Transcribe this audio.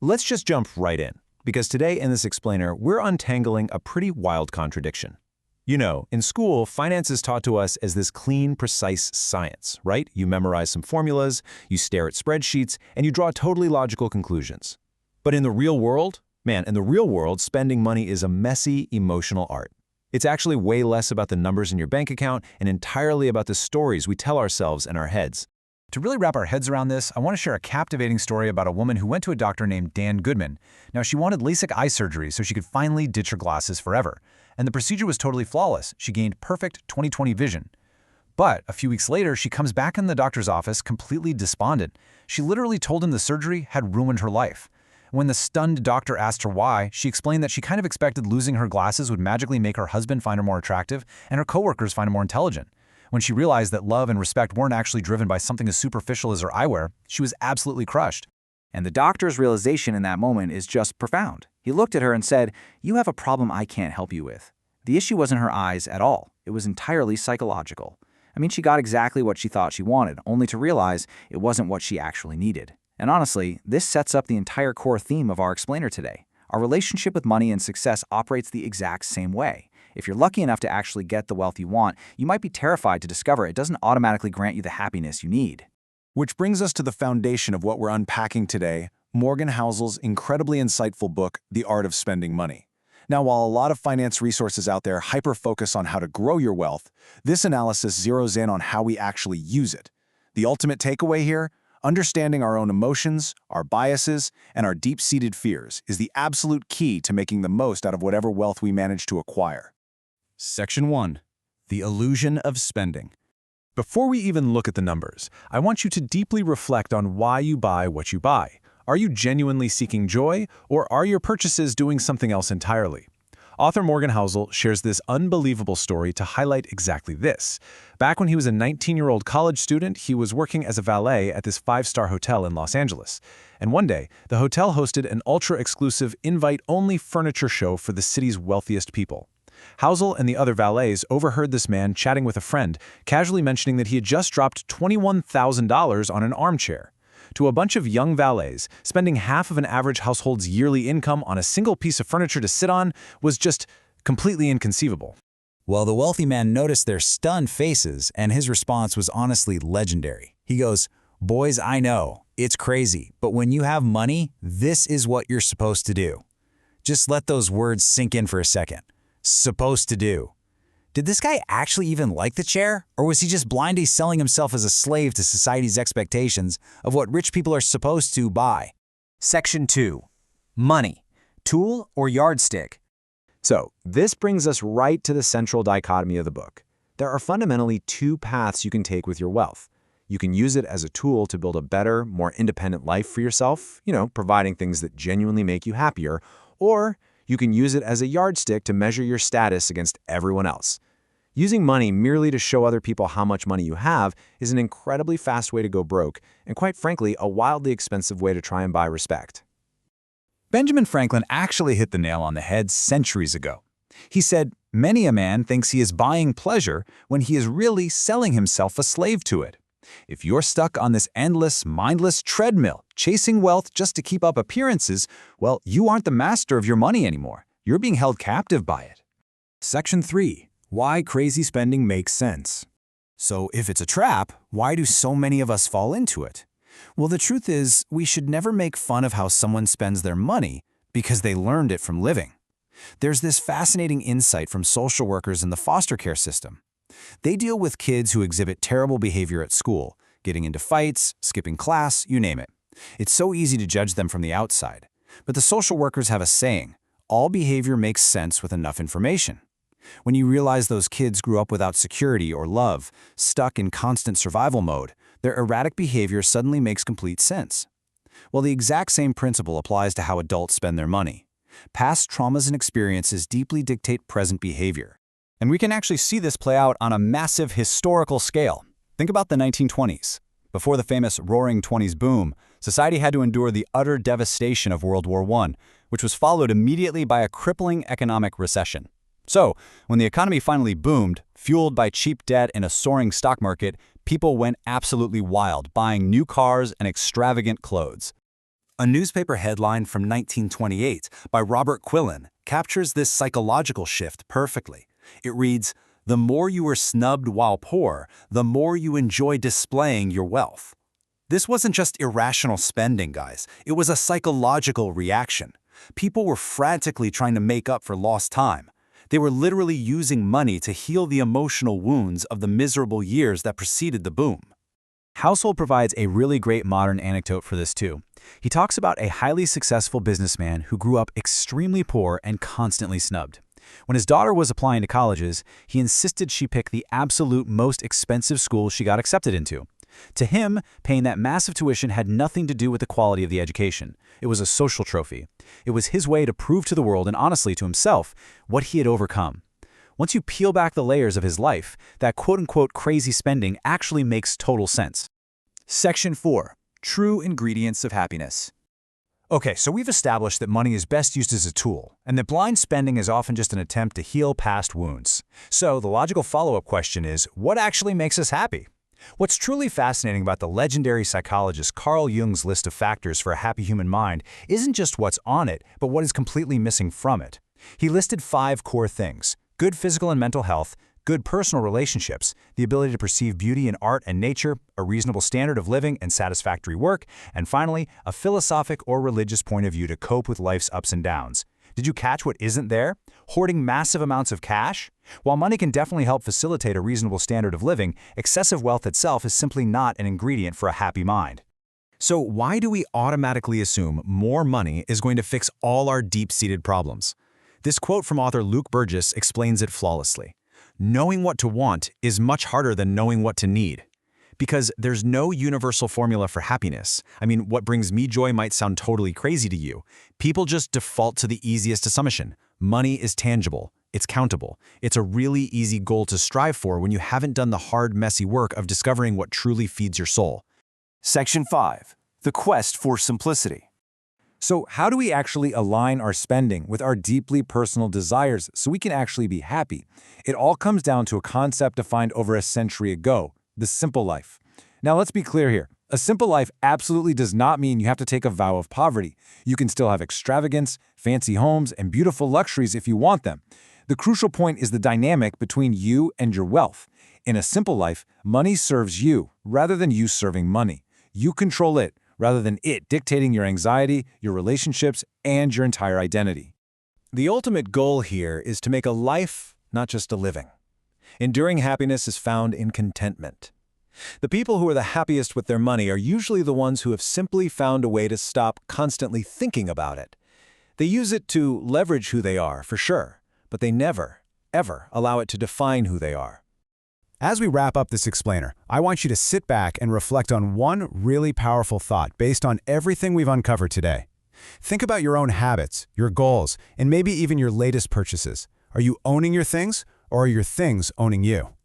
Let's just jump right in, because today in this explainer, we're untangling a pretty wild contradiction. You know, in school, finance is taught to us as this clean, precise science, right? You memorize some formulas, you stare at spreadsheets, and you draw totally logical conclusions. But in the real world, in the real world, spending money is a messy, emotional art. It's actually way less about the numbers in your bank account and entirely about the stories we tell ourselves in our heads. To really wrap our heads around this, I want to share a captivating story about a woman who went to a doctor named Dan Goodman. Now, she wanted LASIK eye surgery so she could finally ditch her glasses forever. And the procedure was totally flawless. She gained perfect 20/20 vision. But a few weeks later, she comes back in the doctor's office completely despondent. She literally told him the surgery had ruined her life. When the stunned doctor asked her why, she explained that she kind of expected losing her glasses would magically make her husband find her more attractive and her coworkers find her more intelligent. When she realized that love and respect weren't actually driven by something as superficial as her eyewear, she was absolutely crushed. And the doctor's realization in that moment is just profound. He looked at her and said, "You have a problem I can't help you with." The issue wasn't her eyes at all. It was entirely psychological. I mean, she got exactly what she thought she wanted, only to realize it wasn't what she actually needed. And honestly, this sets up the entire core theme of our explainer today. Our relationship with money and success operates the exact same way. If you're lucky enough to actually get the wealth you want, you might be terrified to discover it doesn't automatically grant you the happiness you need. Which brings us to the foundation of what we're unpacking today, Morgan Housel's incredibly insightful book, The Art of Spending Money. Now, while a lot of finance resources out there hyper-focus on how to grow your wealth, this analysis zeroes in on how we actually use it. The ultimate takeaway here? Understanding our own emotions, our biases, and our deep-seated fears is the absolute key to making the most out of whatever wealth we manage to acquire. Section 1. The Illusion of Spending. Before we even look at the numbers, I want you to deeply reflect on why you buy what you buy. Are you genuinely seeking joy, or are your purchases doing something else entirely? Author Morgan Housel shares this unbelievable story to highlight exactly this. Back when he was a 19-year-old college student, he was working as a valet at this 5-star hotel in Los Angeles. And one day, the hotel hosted an ultra-exclusive invite-only furniture show for the city's wealthiest people. Housel and the other valets overheard this man chatting with a friend, casually mentioning that he had just dropped $21,000 on an armchair. To a bunch of young valets, spending half of an average household's yearly income on a single piece of furniture to sit on was just completely inconceivable. Well, the wealthy man noticed their stunned faces, and his response was honestly legendary. He goes, "Boys, I know, it's crazy, but when you have money, this is what you're supposed to do." Just let those words sink in for a second. Supposed to do. Did this guy actually even like the chair? Or was he just blindly selling himself as a slave to society's expectations of what rich people are supposed to buy? Section 2. Money. Tool or yardstick? So, this brings us right to the central dichotomy of the book. There are fundamentally two paths you can take with your wealth. You can use it as a tool to build a better, more independent life for yourself, providing things that genuinely make you happier, or you can use it as a yardstick to measure your status against everyone else. Using money merely to show other people how much money you have is an incredibly fast way to go broke, and quite frankly, a wildly expensive way to try and buy respect. Benjamin Franklin actually hit the nail on the head centuries ago. He said, "Many a man thinks he is buying pleasure when he is really selling himself a slave to it." If you're stuck on this endless, mindless treadmill, chasing wealth just to keep up appearances, well, you aren't the master of your money anymore. You're being held captive by it. Section 3. Why crazy spending makes sense. So if it's a trap, why do so many of us fall into it? Well, the truth is, we should never make fun of how someone spends their money because they learned it from living. There's this fascinating insight from social workers in the foster care system. They deal with kids who exhibit terrible behavior at school, getting into fights, skipping class, you name it. It's so easy to judge them from the outside. But the social workers have a saying, all behavior makes sense with enough information. When you realize those kids grew up without security or love, stuck in constant survival mode, their erratic behavior suddenly makes complete sense. Well, the exact same principle applies to how adults spend their money. Past traumas and experiences deeply dictate present behavior. And we can actually see this play out on a massive historical scale. Think about the 1920s. Before the famous Roaring '20s boom, society had to endure the utter devastation of World War I, which was followed immediately by a crippling economic recession. So, when the economy finally boomed, fueled by cheap debt and a soaring stock market, people went absolutely wild, buying new cars and extravagant clothes. A newspaper headline from 1928 by Robert Quillen captures this psychological shift perfectly. It reads, "The more you are snubbed while poor, the more you enjoy displaying your wealth." This wasn't just irrational spending, guys. It was a psychological reaction. People were frantically trying to make up for lost time. They were literally using money to heal the emotional wounds of the miserable years that preceded the boom. Housel provides a really great modern anecdote for this too. He talks about a highly successful businessman who grew up extremely poor and constantly snubbed. When his daughter was applying to colleges, he insisted she pick the absolute most expensive school she got accepted into. To him, paying that massive tuition had nothing to do with the quality of the education. It was a social trophy. It was his way to prove to the world and honestly to himself what he had overcome. Once you peel back the layers of his life, that quote-unquote crazy spending actually makes total sense. Section 4. True ingredients of happiness. Okay, so we've established that money is best used as a tool, and that blind spending is often just an attempt to heal past wounds. So the logical follow-up question is, what actually makes us happy? What's truly fascinating about the legendary psychologist Carl Jung's list of factors for a happy human mind isn't just what's on it, but what is completely missing from it. He listed 5 core things: good physical and mental health, good personal relationships, the ability to perceive beauty in art and nature, a reasonable standard of living and satisfactory work, and finally, a philosophic or religious point of view to cope with life's ups and downs. Did you catch what isn't there? Hoarding massive amounts of cash? While money can definitely help facilitate a reasonable standard of living, excessive wealth itself is simply not an ingredient for a happy mind. So why do we automatically assume more money is going to fix all our deep-seated problems? This quote from author Luke Burgess explains it flawlessly. Knowing what to want is much harder than knowing what to need. Because there's no universal formula for happiness. I mean, what brings me joy might sound totally crazy to you. People just default to the easiest assumption. Money is tangible. It's countable. It's a really easy goal to strive for when you haven't done the hard, messy work of discovering what truly feeds your soul. Section 5. The quest for simplicity. So how do we actually align our spending with our deeply personal desires so we can actually be happy? It all comes down to a concept defined over a century ago: the simple life. Now let's be clear here. A simple life absolutely does not mean you have to take a vow of poverty. You can still have extravagance, fancy homes, and beautiful luxuries if you want them. The crucial point is the dynamic between you and your wealth. In a simple life, money serves you rather than you serving money. You control it rather than it dictating your anxiety, your relationships, and your entire identity. The ultimate goal here is to make a life, not just a living. Enduring happiness is found in contentment. The people who are the happiest with their money are usually the ones who have simply found a way to stop constantly thinking about it. They use it to leverage who they are, for sure, but they never, ever allow it to define who they are. As we wrap up this explainer, I want you to sit back and reflect on one really powerful thought based on everything we've uncovered today. Think about your own habits, your goals, and maybe even your latest purchases. Are you owning your things, or are your things owning you?